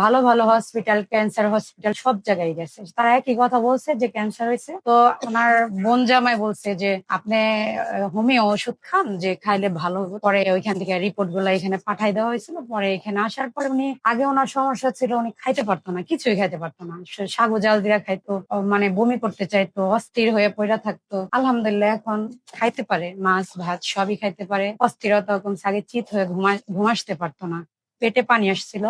ভালো ভালো hospital, cancer hospital সব জায়গায় গেছে। তারা একই কথা বলছে যে ক্যান্সার হয়েছে। তো ওনার বোন জামাই বলছে যে আপনি হোমিও ওষুধ খান, যে খাইলে ভালো হবে। পরে ওইখান থেকে রিপোর্ট গুলা এখানে পাঠাই দেওয়া হয়েছিল। পরে এখানে আসার পরে উনি, আগে ওনার সমস্যা ছিল উনি খাইতে পারতো না, কিছুই খাইতে পারতো না। সাগু জাল দিয়া খাইতো, মানে বমি করতে চাইতো, অস্থির হয়ে পড়া থাকতো। আলহামদুলিল্লাহ এখন খাইতে পারে, মাছ ভাত সবই খাইতে পারে। অস্থিরতা কমছে, আগে চিত হয়ে ঘুমাসতে পারতো না, পেটে পানি আসছিল।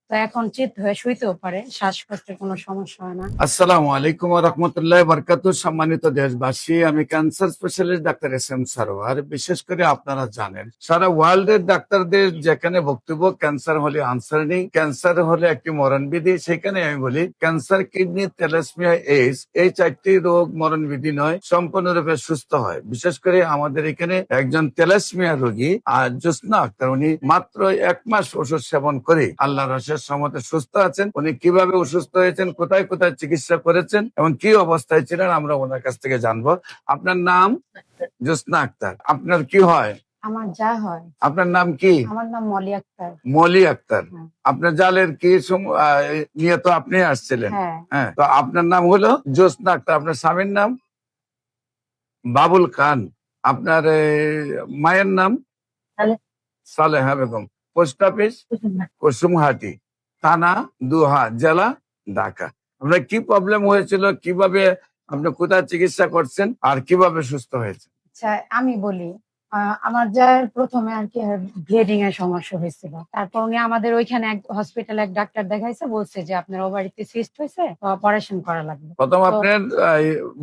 তো এখন চিত হয়ে শুইতেও পারে, শ্বাসকষ্টের কোনো সমস্যা হয় না। আসসালামু আলাইকুম ওয়া রাহমাতুল্লাহি ওয়া বারাকাতুহু। সম্মানিত দেশবাসী, আমি cancer specialist doctor SM. Sarwar. বিশেষ করে আপনারা জানেন, সারা ওয়ার্ল্ডের ডাক্তারদের যেখানে বক্তব্য ক্যান্সার হলে আনসার নেই, ক্যান্সার হলে একটি মরণবিধি, সেখানে আমি বলি ক্যান্সার, কিডনি, থ্যালাসেমিয়া, এইডস এই 4টি রোগ মরণবিধি নয়, সম্পূর্ণরূপে সুস্থ হয়। বিশেষ করে আমাদের এখানে একজন থ্যালাসেমিয়া রোগী আর জোসনা আক্তার, উনি মাত্র 1 মাস ওষুধ সেবন করে আল্লাহর অশেষ রহমতে সুস্থ আছেন। উনি কিভাবে অসুস্থ হয়েছেন, কোথায় কোথায় চিকিৎসা করেছেন এবং কি অবস্থায় ছিলেন, আমরা ওনার কাছ থেকে জানবো। আপনার নাম? জোসনা আক্তার। আপনার কি হয়? আমার যা হয়। আপনার নাম কি? আমার নাম মলি আক্তার। মলি আক্তার। হ্যাঁ। আপনার জালের কি নিয়ে তো আপনি আসছিলেন? হ্যাঁ। হ্যাঁ, তো আপনার নাম হলো জোসনা আক্তার। আপনার স্বামীর নাম? বাবুল খান। আপনার মায়ের নাম? সালেহা বেগম। Post office? কুসুমহাটি, থানা দুহা, জেলা ঢাকা। আপনার কি প্রবলেম হয়েছিল, কিভাবে আপনি কোথায় চিকিৎসা করছেন আর কিভাবে সুস্থ হয়েছে? আচ্ছা, আমি বলি। আমার যা প্রথমে আর কি ব্লিডিং এর সমস্যা হয়েছিল। তারপর উনি আমাদের ওইখানে এক হসপিটালে এক ডাক্তার দেখাইছে, বলছে যে আপনার ওভারিতে সিস্ট হয়েছে, অপারেশন করা লাগবে। প্রথম তো আপনার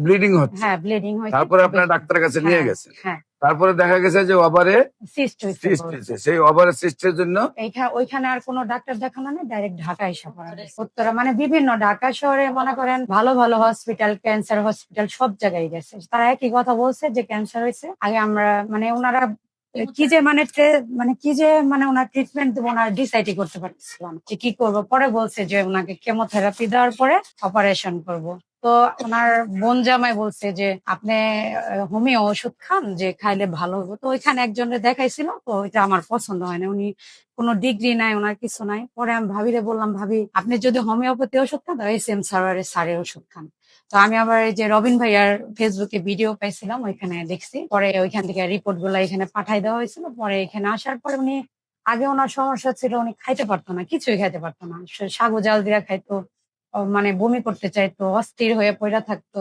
ব্লিডিং হচ্ছে, হ্যাঁ, ব্লিডিং হয়েছে। তারপরে আপনার ডাক্তারের কাছে নিয়ে হ্যাঁ, গেছেন, হ্যাঁ, তারপরে দেখা গেছে যে ওভারে সিস্ট হয়েছে সিস্ট বলছে। হয়েছে। সেই ওভারে সিস্টের জন্য ওইখানে আর কোনো ডাক্তার দেখানো নেই, ডাইরেক্ট ঢাকা এসে পড়া হয়েছে। উত্তরা মানে বিভিন্ন ঢাকা শহরে মনে করেন ভালো ভালো হসপিটাল, ক্যান্সার হসপিটাল সব জায়গায় গেছে। তারা একই কথা বলছে যে ক্যান্সার হয়েছে। আগে আমরা মানে ওনারা কি যে মানে মানে ওনার ট্রিটমেন্ট দেবো, ওনার ডিসাইডই করতে পারতেছিলাম যে কি করবো। পরে বলছে যে ওনাকে কেমোথেরাপি দেওয়ার পরে অপারেশন করব। তো ওনার বোন জামাই বলছে যে আপনি হোমিও ওষুধ খান, যে খাইলে ভালো হবে। তো ওইখানে একজনের দেখাইছিল, তো ওইটা আমার পছন্দ হয় না। উনি কোনো ডিগ্রি নাই, ওনার কিছু নাই। পরে আমি ভাবিরে বললাম, ভাবি আপনি যদি হোমিওপ্যাথি ওষুধ খান তাহলে এস.এম. স্যারের ওষুধ খান। তো আমি আবার এই যে রবিন ভাইয়ার ফেসবুকে ভিডিও পাইছিলাম, ওইখানে দেখছি। পরে ওইখান থেকে রিপোর্ট গুলা এখানে পাঠাই দেওয়া হয়েছিল। পরে এখানে আসার পরে উনি, আগে ওনার সমস্যা ছিল উনি খাইতে পারতো না, কিছুই খাইতে পারতো না। সাগু জাল দিয়া খাইতো, মানে বমি করতে চাইতো, অস্থির হয়ে পড়া থাকতো।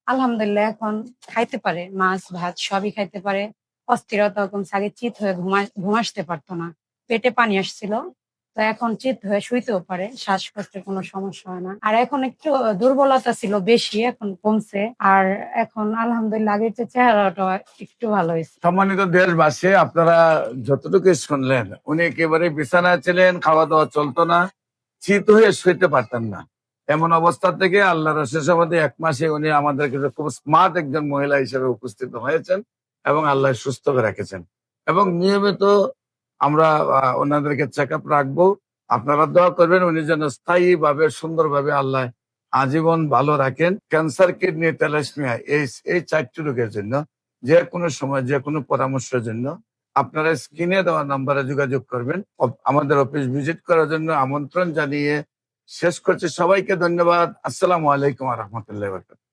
আলহামদুলিল্লাহ এখন খাইতে পারে, মাছ ভাত সবই খাইতে পারে। অস্থিরতা কমছে, আগে চিত হয়ে ঘুমাসতে পারতো না, পেটে পানি আসছিল। তো এখন চিত হয়ে শুইতেও পারে, শ্বাসকষ্টের কোনো সমস্যা হয় না। আর এখন একটু দুর্বলতা ছিল বেশি, এখন কমছে। আর এখন আলহামদুলিল্লাহ আগের চেয়ে চেহারাটা একটু ভালো হয়েছে। সম্মানিত দেশবাসী, আপনারা যতটুকু শুনলেন, উনি একেবারে বিছানায় ছিলেন, খাওয়া দাওয়া চলতো না, চিত হয়ে শুইতে পারতেন না। এমন অবস্থা থেকে আল্লাহর শেষ অবধি 1 মাসে উনি আমাদের কাছে খুব স্মার্ট একজন মহিলা হিসেবে উপস্থিত হয়েছেন এবং আল্লাহ সুস্থ করে রেখেছেন। এবং নিয়মিত আমরা ওনাদেরকে চেক আপ রাখবো। আপনারা দোয়া করবেন উনি যেন স্থায়ী ভাবে, সুন্দরভাবে আল্লাহ আজীবন ভালো রাখেন। ক্যান্সার, কিডনি, থ্যালাসেমিয়া এই 4টি রোগের জন্য যে কোনো সময় যে কোনো পরামর্শের জন্য আপনারা স্ক্রিনে দেওয়া নাম্বারে যোগাযোগ করবেন। আমাদের অফিস ভিজিট করার জন্য আমন্ত্রণ জানিয়ে শেষ করছি। সবাইকে ধন্যবাদ। আসসালামু আলাইকুম ওয়া রাহমাতুল্লাহি ওয়া বারাকাতুহু।